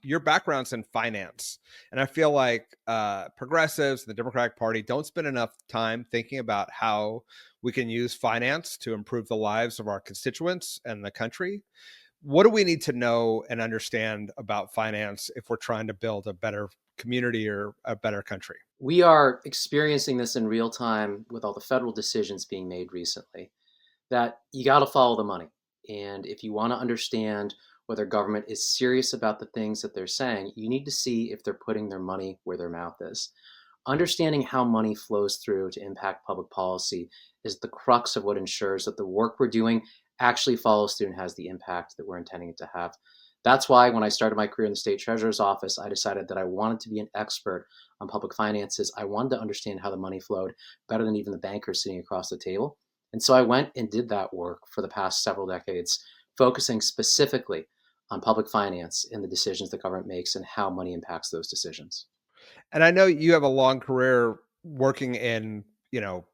your background's in finance, and I feel like progressives, the Democratic Party, don't spend enough time thinking about how we can use finance to improve the lives of our constituents and the country. What do we need to know and understand about finance if we're trying to build a better community or a better country? We are experiencing this in real time with all the federal decisions being made recently, that you got to follow the money. And if you want to understand whether government is serious about the things that they're saying, you need to see if they're putting their money where their mouth is. Understanding how money flows through to impact public policy is the crux of what ensures that the work we're doing actually follows through and has the impact that we're intending it to have. That's why when I started my career in the state treasurer's office, I decided that I wanted to be an expert on public finances. I wanted to understand how the money flowed better than even the bankers sitting across the table. And so I went and did that work for the past several decades, focusing specifically on public finance and the decisions the government makes and how money impacts those decisions. And I know you have a long career working in,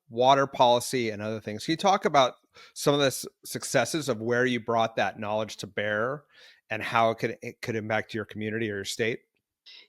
water policy and other things. Can you talk about some of the successes of where you brought that knowledge to bear and how it could impact your community or your state?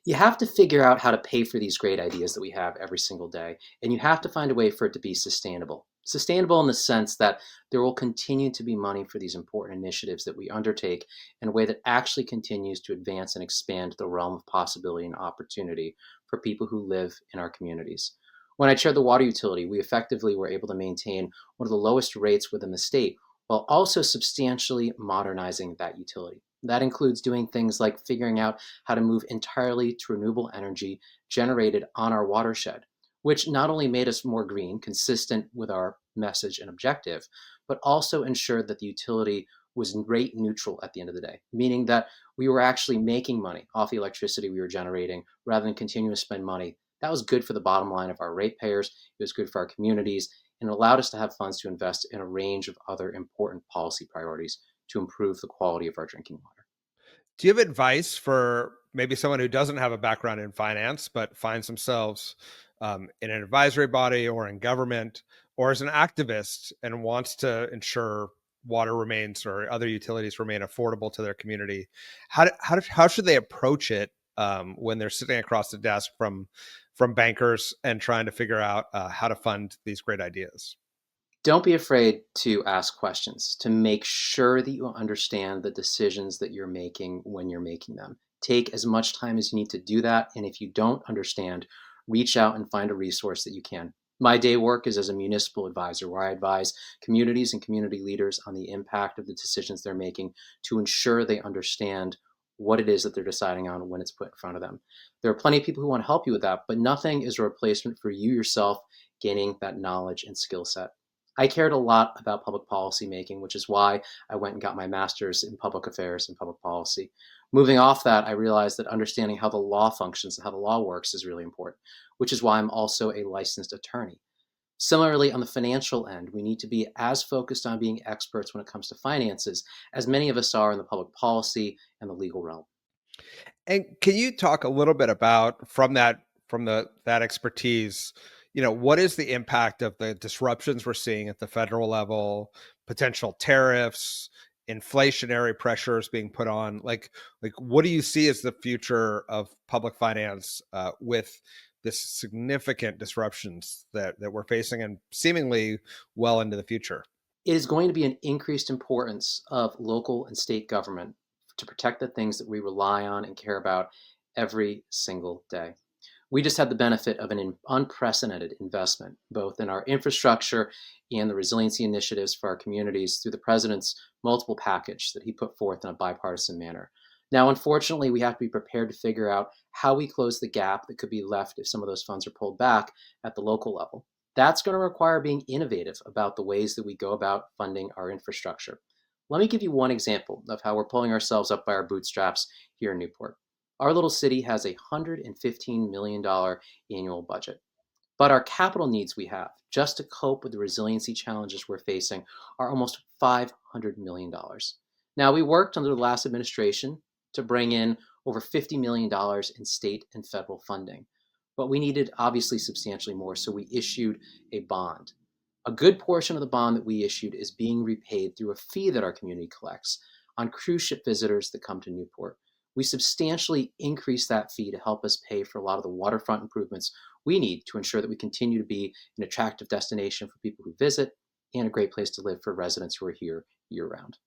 You have to figure out how to pay for these great ideas that we have every single day, and you have to find a way for it to be sustainable. Sustainable in the sense that there will continue to be money for these important initiatives that we undertake in a way that actually continues to advance and expand the realm of possibility and opportunity for people who live in our communities. When I chaired the water utility, we effectively were able to maintain one of the lowest rates within the state while also substantially modernizing that utility. That includes doing things like figuring out how to move entirely to renewable energy generated on our watershed, which not only made us more green, consistent with our message and objective, but also ensured that the utility was rate neutral at the end of the day, meaning that we were actually making money off the electricity we were generating rather than continuing to spend money. That was good for the bottom line of our ratepayers. It was good for our communities, and it allowed us to have funds to invest in a range of other important policy priorities to improve the quality of our drinking water. Do you have advice for maybe someone who doesn't have a background in finance, but finds themselves in an advisory body or in government or as an activist and wants to ensure water remains or other utilities remain affordable to their community? How should they approach it when they're sitting across the desk from bankers and trying to figure out how to fund these great ideas? Don't be afraid to ask questions to make sure that you understand the decisions that you're making when you're making them. Take as much time as you need to do that. And if you don't understand, reach out and find a resource that you can. My day work is as a municipal advisor, where I advise communities and community leaders on the impact of the decisions they're making to ensure they understand what it is that they're deciding on when it's put in front of them. There are plenty of people who want to help you with that, but nothing is a replacement for you yourself gaining that knowledge and skill set. I cared a lot about public policy making, which is why I went and got my master's in public affairs and public policy. Moving off that, I realized that understanding how the law functions and how the law works is really important, which is why I'm also a licensed attorney. Similarly, on the financial end, we need to be as focused on being experts when it comes to finances as many of us are in the public policy and the legal realm. And can you talk a little bit about that expertise? What is the impact of the disruptions we're seeing at the federal level, potential tariffs, inflationary pressures being put on? Like what do you see as the future of public finance with this significant disruptions that we're facing and seemingly well into the future? It is going to be an increased importance of local and state government to protect the things that we rely on and care about every single day. We just had the benefit of an unprecedented investment, both in our infrastructure and the resiliency initiatives for our communities through the president's multiple package that he put forth in a bipartisan manner. Now, unfortunately, we have to be prepared to figure out how we close the gap that could be left if some of those funds are pulled back at the local level. That's going to require being innovative about the ways that we go about funding our infrastructure. Let me give you one example of how we're pulling ourselves up by our bootstraps here in Newport. Our little city has a $115 million annual budget. But our capital needs we have just to cope with the resiliency challenges we're facing are almost $500 million. Now, we worked under the last administration to bring in over $50 million in state and federal funding, but we needed obviously substantially more, so we issued a bond. A good portion of the bond that we issued is being repaid through a fee that our community collects on cruise ship visitors that come to Newport. we substantially increased that fee to help us pay for a lot of the waterfront improvements we need to ensure that we continue to be an attractive destination for people who visit and a great place to live for residents who are here year round.